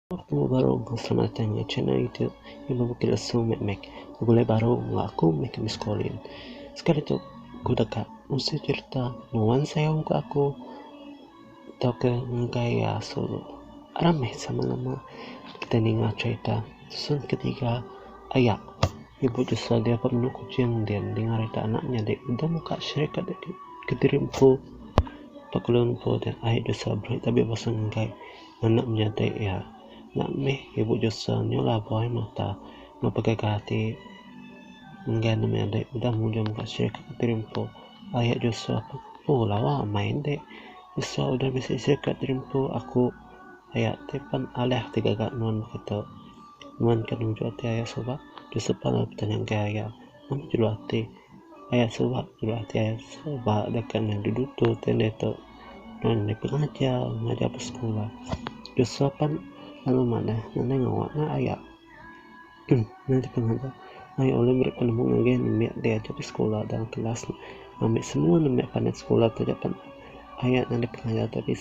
Aku baru selamat datang di channel YouTube yang membuat langsung mek mulai baru aku mek miskolin sekali tu aku dekat mesti cerita nuan saya ke aku tau ke gaya solo ramai sama lama kita dengar cerita susun ketiga ayah ibu justru dia penuh kucing dia dengar cerita anaknya dia udah muka syarikat ketirimpu pakulun po dan ayah justru berat tapi pasang gay anak menjadi ya nak meh ibu justru nyola boy mata mapakai hati enggak namanya dek udah mujung kat syarikat ketirimpu ayah justru oh lawa main dek justru udah bisa syarikat ketirimpu aku ayah tepan alih tiga gak non kita nuan kan nunjuk hati ayah sobat justru pada pertanyaan ke ayah nama julu hati ayah sobat julu hati ayah sobat dekat yang duduk tu tenda tu non ni pengajar pas sekolah justru pan lalu mana ngawak na ayah nanti pengajar ayah oleh mereka penemu lagi niat dia jadi sekolah dalam kelas ambil semua niat pandai sekolah tu dapat ayah nanti pengajar tapi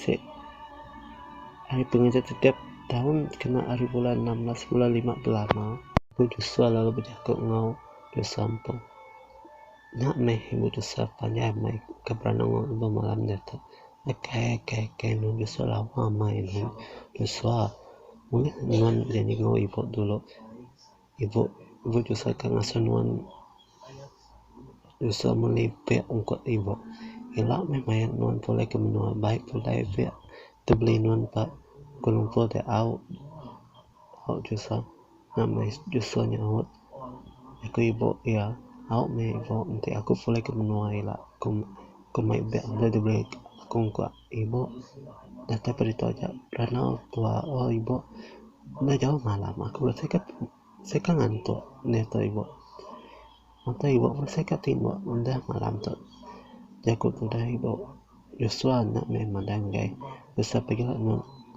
hari pengajar setiap tahun kena hari bulan 16 bulan 15 aku justru lalu bercakap ngau justru sampung nak meh ibu justru panjang mai keberangan ibu malam jatuh okay nun justru lama main justru mungkin nuan jadi ngau ibu dulu ibu justru kan ngasih nuan justru melipir ungkot ibu elak main nuan boleh ke menua baik boleh pihak terbeli nuan pak kumpul de out justru namanya justru nyaut aku ibu ya out me ibu nanti aku boleh ke menua elak aku main bet boleh dibeli aku kuat ibu datang pergi aja karena tua oh ibu udah jauh malam aku saya kan ngantuk neto ibu mata ibu saya timbuk udah malam tu jago tu dah ibu justru anak memang dan gay bisa pergi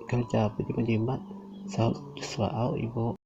kerja pergi jimat so justru ibu